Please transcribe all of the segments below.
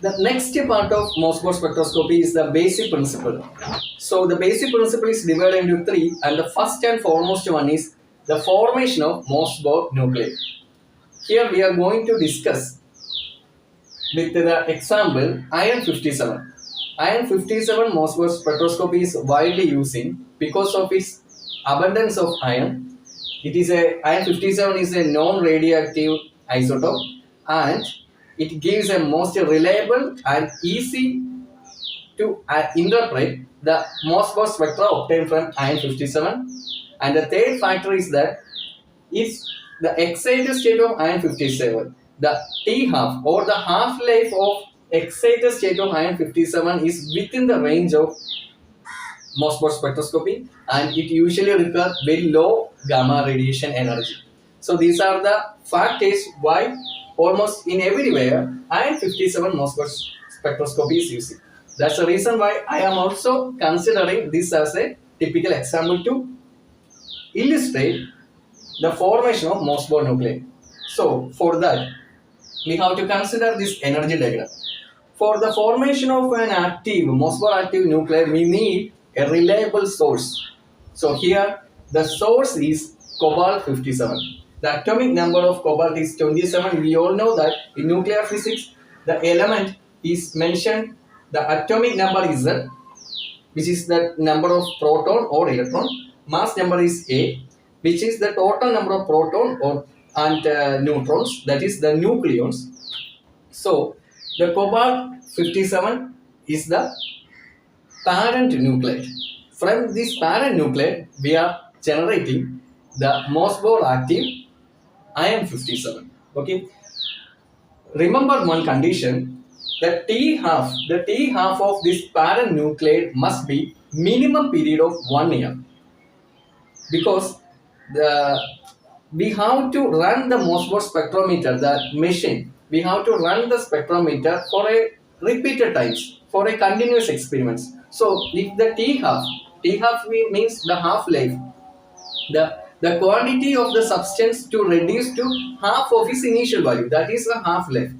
The next part of Mossberg spectroscopy is the basic principle. So the basic principle is divided into three, and the first and foremost one is the formation of Mossberg nuclei. Here we are going to discuss with the example iron 57. Iron 57 Mossberg spectroscopy is widely using because of its abundance of iron. It is a iron 57 is a non-radioactive isotope, and it gives a most reliable and easy to interpret the Mossberg spectra obtained from iron 57. And the third factor is that it's the excited state of iron 57. The T half or the half life of excited state of iron 57 is within the range of Mossberg spectroscopy, and it usually requires very low gamma radiation energy. So these are the factors why almost in everywhere iron 57 Mossberg spectroscopy is used. That's the reason why I am also considering this as a typical example to illustrate the formation of Mossberg nuclei. So for that, we have to consider this energy diagram. For the formation of an active Mossberg active nuclei, we need a reliable source. So here the source is cobalt 57. The atomic number of cobalt is 27. We all know that in nuclear physics the element is mentioned, the atomic number is Z, which is the number of proton or electron. Mass number is A, which is the total number of proton or neutrons, that is the nucleons. So the cobalt 57 is the parent nuclide. From this parent nuclide, we are generating the Mossberg active iron 57. Okay. Remember one condition: the T half of this parent nuclide must be minimum period of 1 year, because we have to run the Mossberg spectrometer, the machine. We have to run the spectrometer for a repeated times, for a continuous experiments. So if the T half means the half life, the quantity of the substance to reduce to half of its initial value, that is the half life.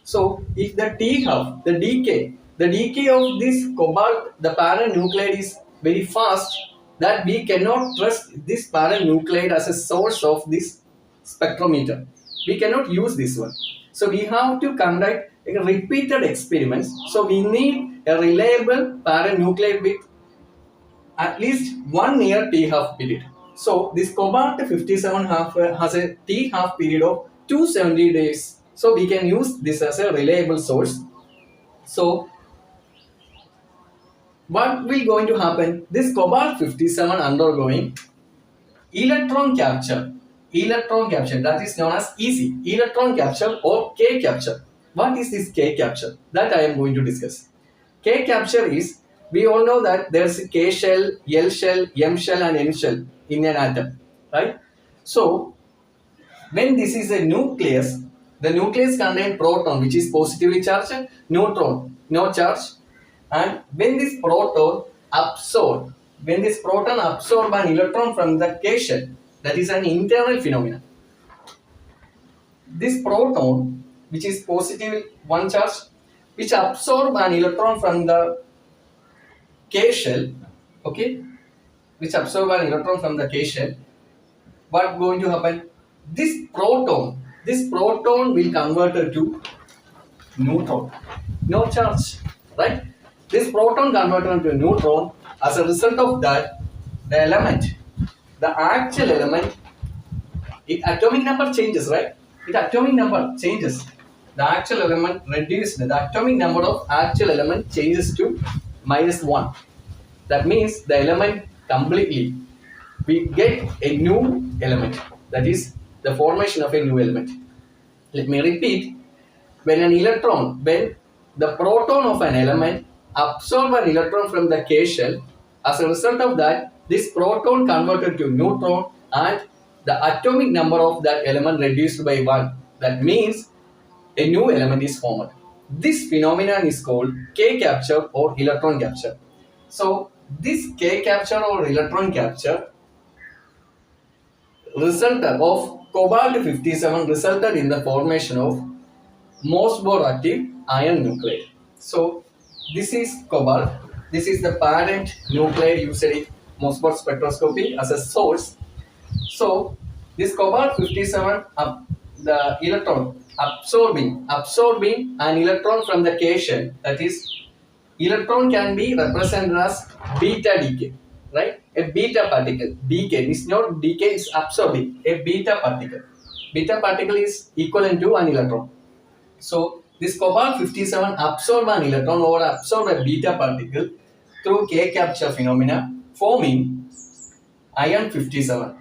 So if the T half, the decay of this cobalt, the parent nuclide is very fast, that we cannot trust this parent nuclide as a source of this spectrometer. We cannot use this one. So we have to conduct repeated experiments. So we need a reliable parent nuclide with at least 1 year T half period. So this cobalt 57 half has a T half period of 270 days. So we can use this as a reliable source. So what will going to happen? This cobalt 57 undergoing electron capture, that is known as EC, electron capture or K capture. What is this K capture? That I am going to discuss. K capture is, we all know that there's a K shell, L shell, M shell and N shell in an atom, right? So when this is a nucleus, the nucleus contains proton, which is positively charged, and neutron, no charge. And when this proton absorb an electron from the K shell, that is an internal phenomenon. This proton, which is positive one charge, which absorb an electron from the K shell, okay, which absorb an electron from the K shell, what going to happen? This proton will convert it to neutron, no charge, right? This proton converted to neutron. As a result of that, the element, the actual element, its atomic number changes, right? Its atomic number changes. The actual element reduced. The atomic number of actual element changes to -1. That means the element completely, we get a new element. That is the formation of a new element. Let me repeat. When the proton of an element absorb an electron from the K shell, as a result of that, this proton converted to neutron and the atomic number of that element reduced by 1. That means a new element is formed. This phenomenon is called K capture or electron capture. So this K capture or electron capture result of cobalt 57 resulted in the formation of Mossberg active iron nuclide. So this is cobalt. This is the parent nuclide used in Mossberg spectroscopy as a source. So this cobalt 57, the electron absorbing an electron from the cation, that is, electron can be represented as beta decay, right? A beta particle. Decay is not decay, it's absorbing. A beta particle. Beta particle is equivalent to an electron. So this cobalt 57 absorb an electron or absorb a beta particle through K capture phenomena, forming iron 57.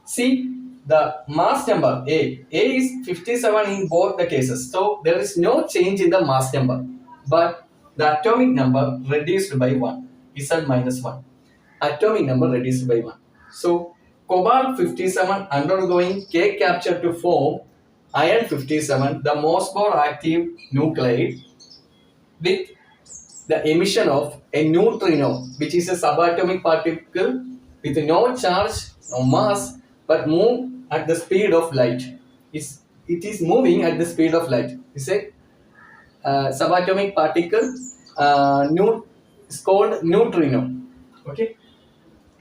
See the mass number A. A is 57 in both the cases. So there is no change in the mass number. But the atomic number reduced by 1. Z minus 1. Atomic number reduced by 1. So cobalt 57 undergoing K capture to form iron 57, the Mossberg active nuclide, with the emission of a neutrino, which is a subatomic particle with no charge, no mass, but move at the speed of light. It is moving at the speed of light. It's a subatomic particle. It's called neutrino. Okay.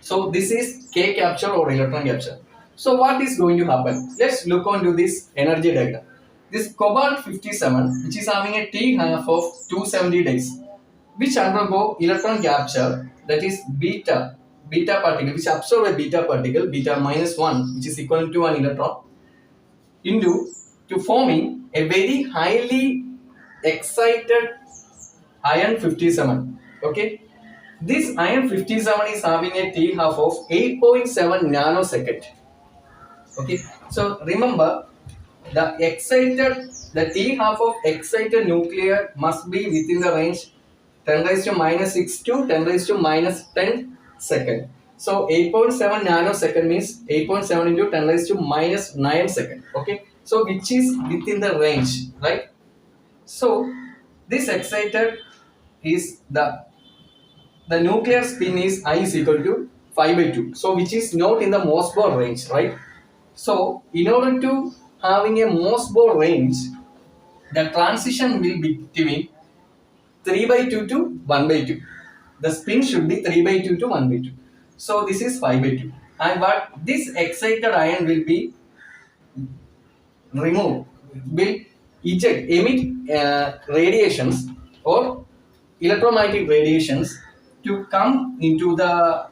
So this is K capture or electron capture. So what is going to happen? Let's look onto this energy diagram. This cobalt 57, which is having a T half of 270 days, which undergo electron capture, that is beta particle, which absorb a beta particle, beta minus 1, which is equal to an electron, to forming a very highly excited iron 57. Okay. This iron 57 is having a T half of 8.7 nanosecond. Okay. So remember, the T half of excited nuclear must be within the range 10 raised to minus 6 to 10 raised to minus 10 second. So 8.7 nanosecond means 8.7 into 10 raised to minus 9 second. Okay. So which is within the range, right? So this excited is the nuclear spin is I is equal to 5 by 2. So which is not in the Mossberg range, right? So in order to having a Mossberg range, the transition will be between 3 by 2 to 1 by 2. The spin should be 3 by 2 to 1 by 2. So this is 5 by 2. And what this excited ion will be removed, will emit radiations or electromagnetic radiations to come into the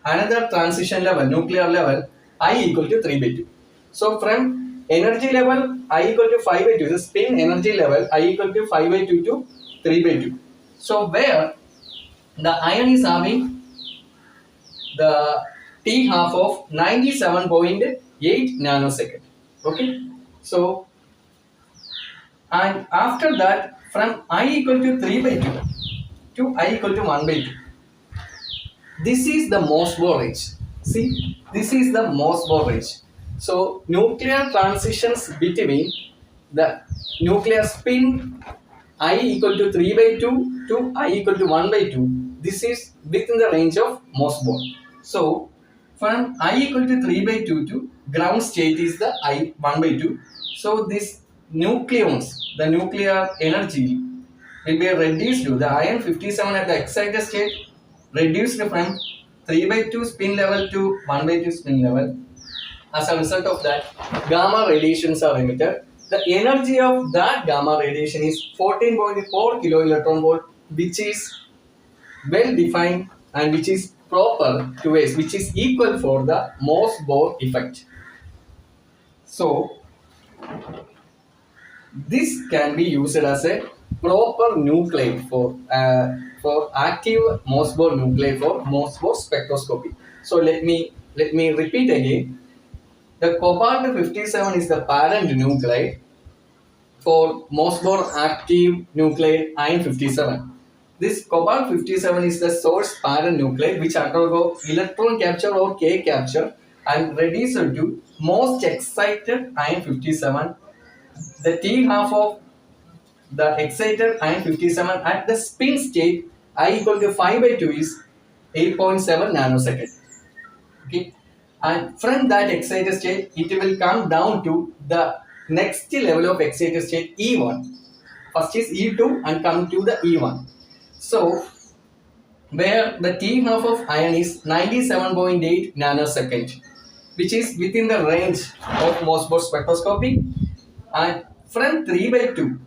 another transition level, nuclear level, I equal to 3 by 2. So from energy level I equal to 5 by 2, the spin energy level I equal to 5 by 2 to 3 by 2. So where the ion is having the T half of 97.8 nanosecond. Okay. So and after that, from I equal to 3 by 2 to I equal to 1 by 2. This is the Mossberg range. See, this is the Mossberg range. So nuclear transitions between the nuclear spin I equal to 3 by 2 to I equal to 1 by 2. This is within the range of Mossberg. So from I equal to 3 by 2 to ground state is the I 1 by 2. So this nucleons, the nuclear energy will be reduced to the iron 57 at the excited state, reduced from 3 by 2 spin level to 1 by 2 spin level. As a result of that, gamma radiations are emitted. The energy of that gamma radiation is 14.4 kilo electron volt, which is well defined and which is proper to S, which is equal for the Mossberg effect. So this can be used as a proper nuclide for active Mossberg nuclide for Mossberg spectroscopy. So let me repeat again. The cobalt 57 is the parent nuclide for Mossberg active nuclide iron 57. This cobalt 57 is the source parent nuclide which undergo electron capture or K capture and reduced to most excited iron 57. The T half of the excited iron 57 at the spin state I equal to 5 by 2 is 8.7 nanosecond. Okay. And from that excited state, it will come down to the next level of excited state E1. First is E2 and come to the E1. So where the T half of iron is 97.8 nanosecond, which is within the range of Morse spectroscopy. And from 3 by 2,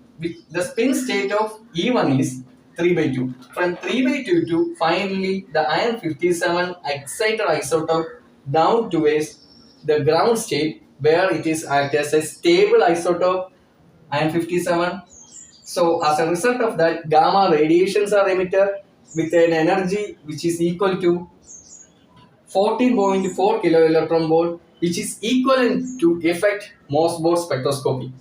the spin state of E1 is 3 by 2. From 3 by 2 to finally the iron 57 excited isotope down towards the ground state where it is act as a stable isotope iron 57. So as a result of that, gamma radiations are emitted with an energy which is equal to 14.4 kiloelectron volt, which is equivalent to effect Morse spectroscopy,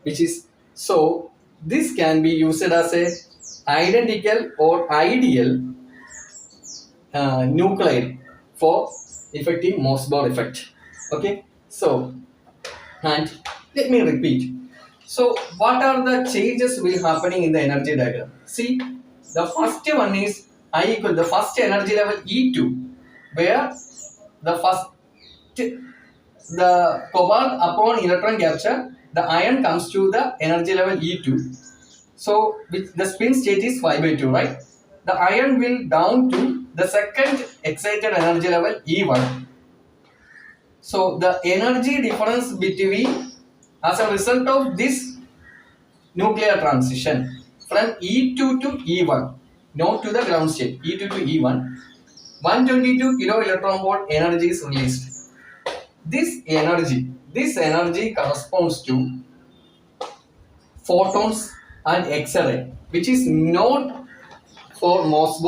which is so this can be used as a identical or ideal nuclide for effective Morse effect. Okay, so and let me repeat. So what are the changes will happening in the energy diagram? See, the first one is I equal the first energy level E2, where the first the cobalt upon electron capture, the iron comes to the energy level E2. So which the spin state is 5 by 2, right? The iron will down to the second excited energy level E1. So the energy difference between as a result of this nuclear transition from E2 to E1, not to the ground state, E2 to E1, 122 kilo electron volt energy is released. This energy corresponds to photons and X-ray, which is not for Morse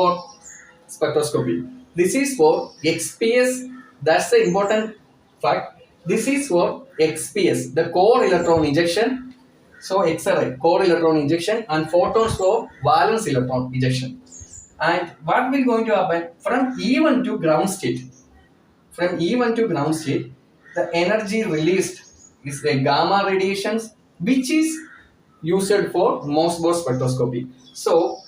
spectroscopy. This is for XPS. That's the important fact. This is for XPS, the core electron injection. So X-ray, core electron injection, and photons for valence electron injection. And what will going to happen from E1 to ground state? From E1 to ground state, the energy released is the gamma radiations, which is used for Morse spectroscopy. So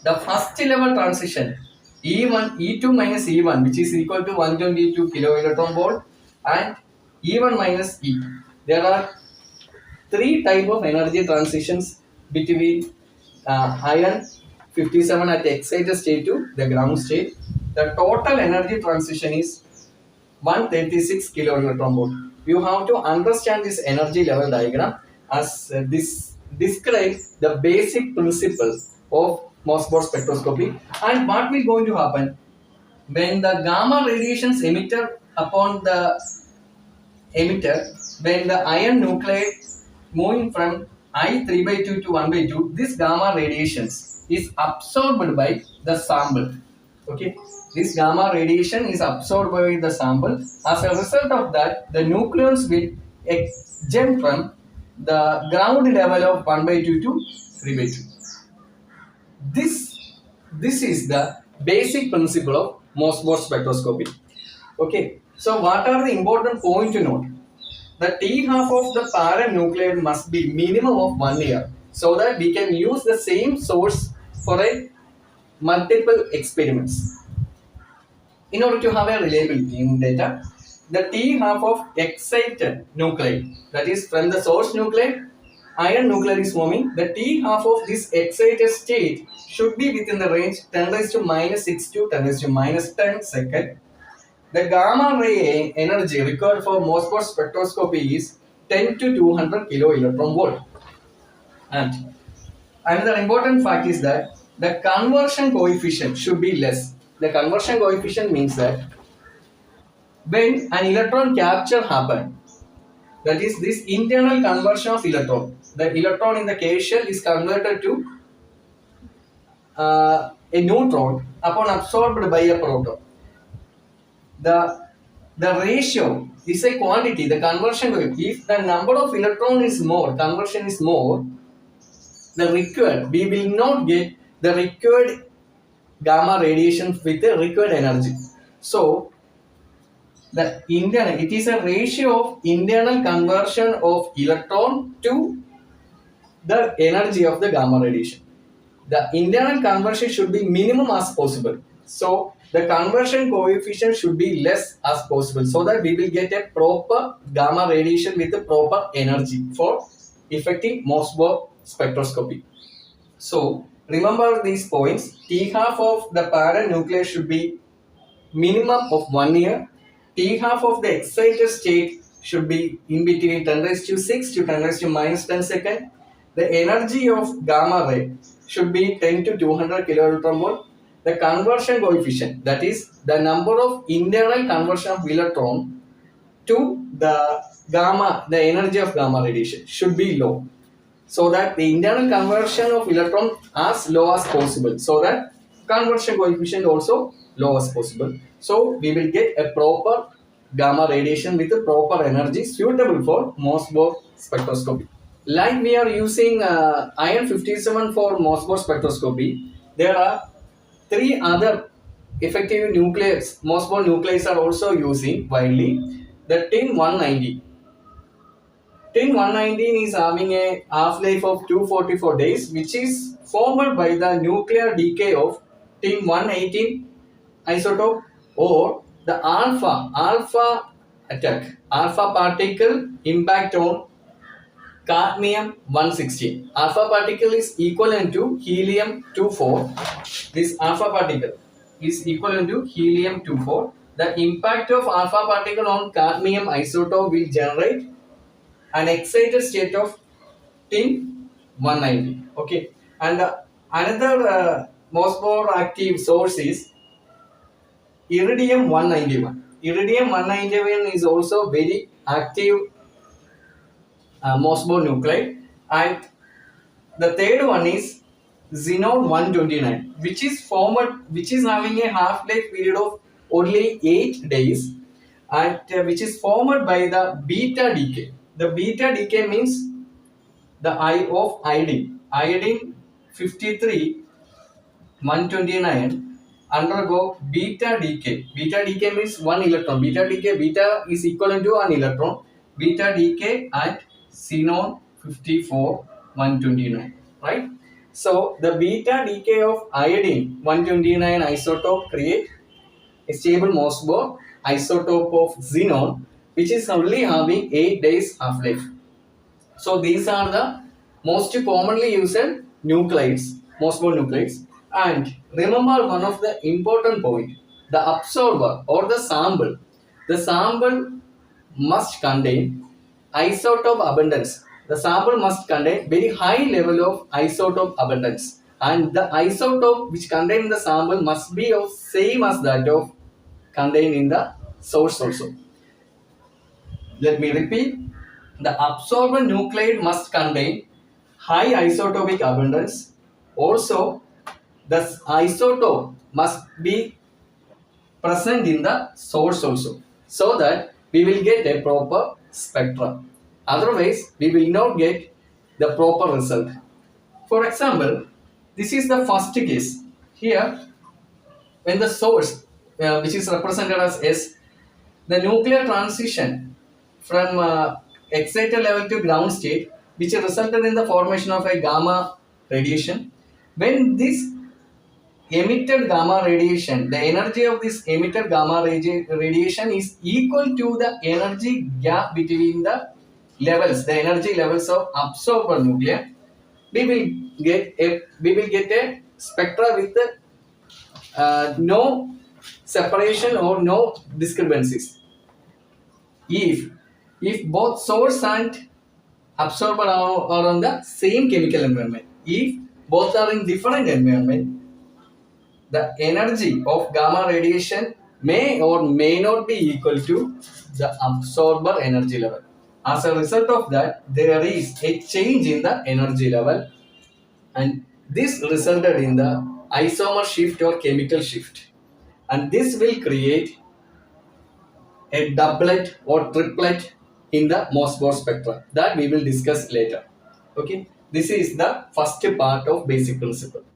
the first level transition E1, E2 minus E1, which is equal to 122 kilo electron volt, and E1 minus E. There are three type of energy transitions between iron 57 at the excited state to the ground state. The total energy transition is 136 kilo electron volt. You have to understand this energy level diagram as this describes the basic principle of Morse spectroscopy. And what will going to happen when the gamma radiations emitted upon the emitter, when the iron nuclide moving from I 3 by 2 to 1 by 2, this gamma radiations is absorbed by the sample. Okay, this gamma radiation is absorbed by the sample. As a result of that, the nucleons will jump from the ground level of 1 by 2 to 3 by 2. This is the basic principle of Morse spectroscopy. Okay, so what are the important points to note? The T half of the parent nuclide must be minimum of 1 year, so that we can use the same source for a multiple experiments. In order to have a reliability in data, the T half of excited nuclide, that is from the source nuclide, iron nuclide is forming, the T half of this excited state should be within the range 10 raised to minus 6 to 10 raised to minus 10 second. The gamma ray energy required for Morse spectroscopy is 10 to 200 kilo electron volt. And another important fact is that the conversion coefficient should be less. The conversion coefficient means that when an electron capture happens, that is this internal conversion of electron, the electron in the K shell is converted to a neutron upon absorbed by a proton. The ratio is a quantity, the conversion, if the number of electron is more, conversion is more, the required, we will not get the required gamma radiation with the required energy. So the internal, it is a ratio of internal conversion of electron to the energy of the gamma radiation. The internal conversion should be minimum as possible. So the conversion coefficient should be less as possible, so that we will get a proper gamma radiation with the proper energy for effective Morse spectroscopy. So remember these points. T half of the parent nucleus should be minimum of 1 year. T half of the excited state should be in between 10 raised to 6 to 10 raised to minus 10 second. The energy of gamma ray should be 10 to 200 kiloelectron volt. The conversion coefficient, that is the number of internal conversion of electron to the energy of gamma radiation should be low, so that the internal conversion of electron as low as possible, so that conversion coefficient also low as possible. So we will get a proper gamma radiation with a proper energy suitable for Morse-Bohr spectroscopy. Like we are using iron 57 for Morse-Bohr spectroscopy, there are three other effective nucleus, Morse-Bohr nucleus are also using widely. The tin 190. Tin 119 is having a half-life of 244 days, which is formed by the nuclear decay of tin 118 isotope or the alpha attack, alpha particle impact on cadmium 116. Alpha particle is equivalent to helium 24. This alpha particle is equivalent to helium 24. The impact of alpha particle on cadmium isotope will generate an excited state of tin 190. Okay, and another Morse-Bohr active source is iridium 191. Iridium 191 is also very active Morse-Bohr nuclide, and the third one is xenon 129, which is having a half-life period of only 8 days, and which is formed by the beta decay. The beta decay means the I of iodine. Iodine 53 129 undergo beta decay. Beta decay means one electron. Beta decay, beta is equivalent to an electron. Beta decay at xenon 54 129, right? So the beta decay of iodine 129 isotope create a stable Morse-Bohr isotope of xenon, which is only having 8 days half-life. So these are the most commonly used nuclides, Morse-Bohr nuclides. And remember one of the important point, the absorber or the sample. The sample must contain isotope abundance. The sample must contain very high level of isotope abundance, and the isotope which contained in the sample must be of same as that of contained in the source also. Let me repeat. The absorbent nuclide must contain high isotopic abundance. Also, the isotope must be present in the source also, so that we will get a proper spectrum. Otherwise, we will not get the proper result. For example, this is the first case. Here, when the source, which is represented as S, the nuclear transition from excited level to ground state, which resulted in the formation of a gamma radiation. When this emitted gamma radiation, the energy of this emitted gamma radiation is equal to the energy gap between the levels, the energy levels of absorber nuclei, we will get a spectra with no separation or no discrepancies. If both source and absorber are on the same chemical environment, if both are in different environment, the energy of gamma radiation may or may not be equal to the absorber energy level. As a result of that, there is a change in the energy level, and this resulted in the isomer shift or chemical shift, and this will create a doublet or triplet in the Morse-Bohr spectra that we will discuss later. Okay, this is the first part of basic principle.